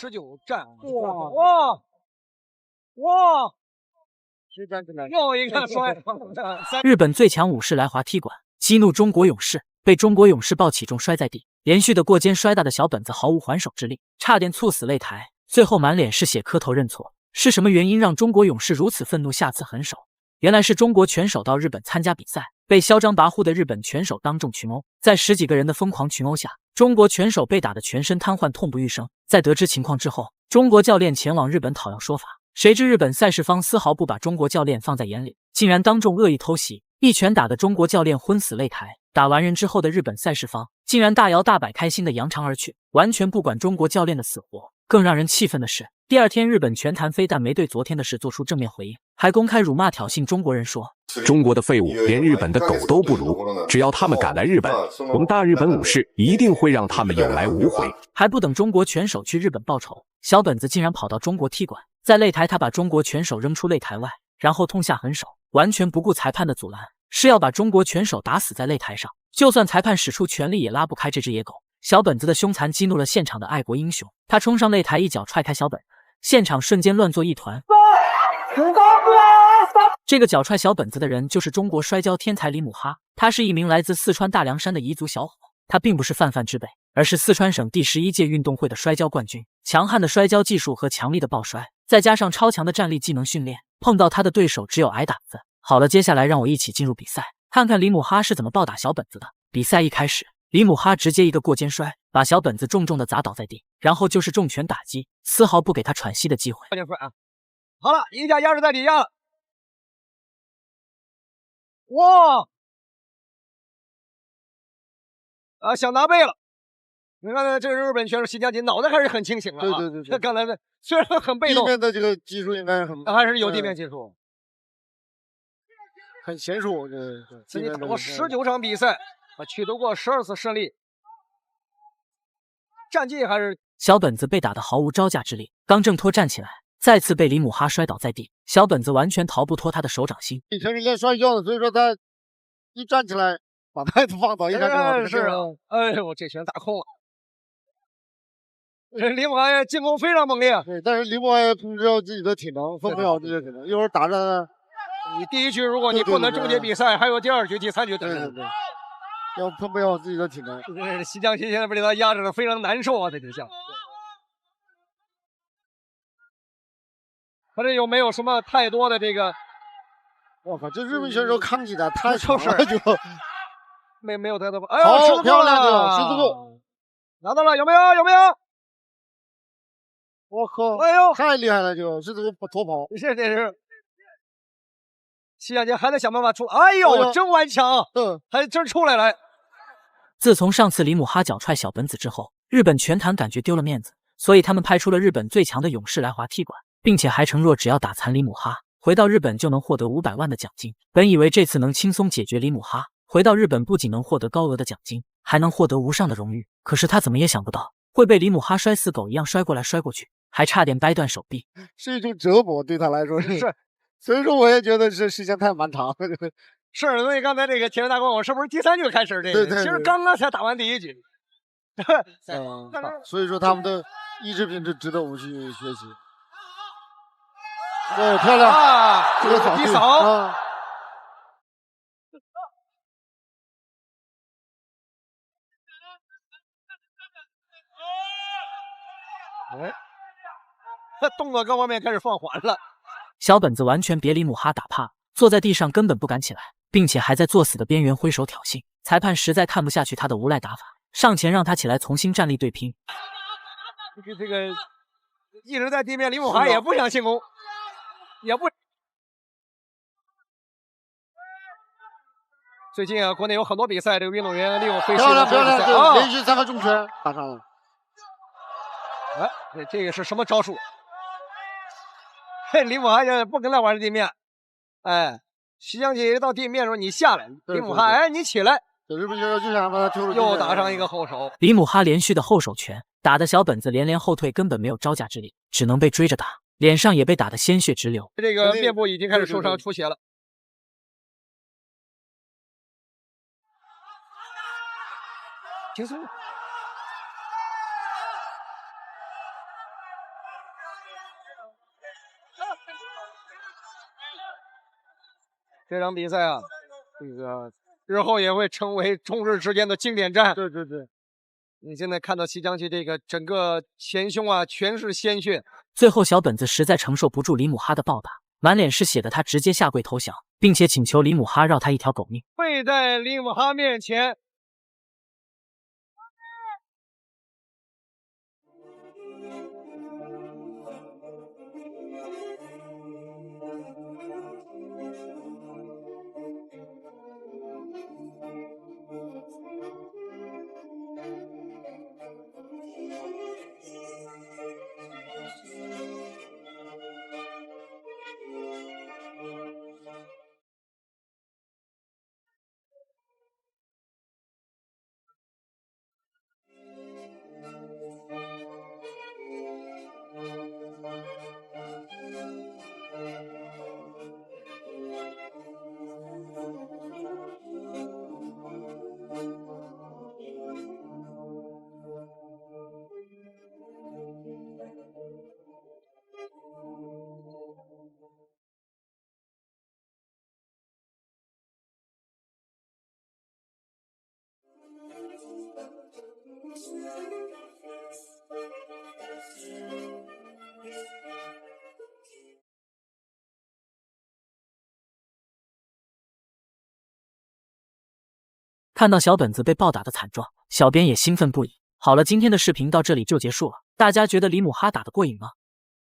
19战，哇！又一个摔！日本最强武士来滑踢馆，激怒中国勇士，被中国勇士暴起重摔在地，连续的过肩摔打的小本子毫无还手之力，差点猝死擂台，最后满脸是血磕头认错。是什么原因让中国勇士如此愤怒，下次狠手？原来是中国拳手到日本参加比赛，被嚣张跋扈的日本拳手当众群殴，在10几个人的疯狂群殴下，中国拳手被打得全身瘫痪，痛不欲生。在得知情况之后，中国教练前往日本讨要说法，谁知日本赛事方丝毫不把中国教练放在眼里，竟然当众恶意偷袭，一拳打得中国教练昏死擂台。打完人之后的日本赛事方竟然大摇大摆开心的扬长而去，完全不管中国教练的死活。更让人气愤的是，第二天日本拳坛非但没对昨天的事做出正面回应，还公开辱骂挑衅中国人，说中国的废物连日本的狗都不如，只要他们敢来日本，我们大日本武士一定会让他们有来无回。还不等中国拳手去日本报仇，小本子竟然跑到中国踢馆，在擂台他把中国拳手扔出擂台外，然后痛下狠手，完全不顾裁判的阻拦，是要把中国拳手打死在擂台上，就算裁判使出全力也拉不开这只野狗。小本子的凶残激怒了现场的爱国英雄，他冲上擂台一脚踹开小本，现场瞬间乱作一团。这个脚踹小本子的人就是中国摔跤天才李姆哈，他是一名来自四川大凉山的彝族小伙，他并不是泛泛之辈，而是四川省第11届运动会的摔跤冠军。强悍的摔跤技术和强力的抱摔，再加上超强的站立技能训练，碰到他的对手只有挨打子。好了，接下来让我一起进入比赛，看看李姆哈是怎么暴打小本子的。比赛一开始，李姆哈直接一个过肩摔，把小本子重重的砸倒在地，然后就是重拳打击，丝毫不给他喘息的机会。好了，一架压制在底下了。哇！想拿背了。你看这个日本选手西江锦脑袋还是很清醒的啊。对。刚才虽然很被动，地面的这个技术应该还是有地面技术，很娴熟。自己打过19场比赛，取得过12次胜利，战绩还是。小本子被打得毫无招架之力，刚挣脱站起来，再次被李姆哈摔倒在地。小本子完全逃不脱他的手掌心。以前是练摔跤的，所以说他一站起来把他放倒，一下是啊。哎呦，这拳打空了。李姆哈进攻非常猛烈。对，但是李姆哈也控制好自己的体能，分配好自己的体能。一会儿打着，你第一局如果你不能终结比赛，还有第2局、第3局等着。对，要分配好自己的体能。西江新现在被他压制的非常难受啊，在这下。他这有没有什么太多的这个？我靠，这日本选手抗击的太强了，就没有太多。哎呦，好漂亮的十字步，拿到了，有没有？我靠！哎呦，太厉害了，就十字步脱跑。这是。西江杰还得想办法出。哎呦，真顽强，还真出来了。自从上次李姆哈脚踹小本子之后，日本拳坛感觉丢了面子，所以他们派出了日本最强的勇士来滑踢馆，并且还承诺只要打残李姆哈，回到日本就能获得500万的奖金。本以为这次能轻松解决李姆哈，回到日本不仅能获得高额的奖金，还能获得无上的荣誉。可是他怎么也想不到，会被李姆哈摔死狗一样摔过来摔过去，还差点掰断手臂，是一种折磨，对他来说是。所以说我也觉得是时间太漫长。是，所以刚才这个铁人大光，我是不是第3局开始这个？对，其实刚刚才打完第1局。所以说他们的意志品质值得我们去学习。对，漂亮啊！这个低扫。动作各方面开始放缓了。小本子完全别李姆哈打怕，坐在地上根本不敢起来，并且还在作死的边缘挥手挑衅。裁判实在看不下去他的无赖打法，上前让他起来重新站立对拼。这个一直在地面，李姆哈也不想进攻，也不。最近啊，国内有很多比赛，这个运动员利用飞膝的漂亮，连续3个重拳打上了。哎，这个是什么招数？李姆哈也不跟他玩地面。哎，西江姐到地面的时候你下来，李姆哈哎你起来。日本选手就想把他抽出去，又打上一个后手。李姆哈连续的后手拳打得小本子连连后退，根本没有招架之力，只能被追着打，脸上也被打得鲜血直流。这个面部已经开始受伤出血了。轻松。这场比赛啊，这个日后也会成为中日之间的经典战。对对对，你现在看到西江崎这个整个前胸啊，全是鲜血。最后，小本子实在承受不住李姆哈的暴打，满脸是血的他直接下跪投降，并且请求李姆哈饶他一条狗命。跪在李姆哈面前。看到小本子被暴打的惨状，小编也兴奋不已。好了，今天的视频到这里就结束了。大家觉得李姆哈打得过瘾吗？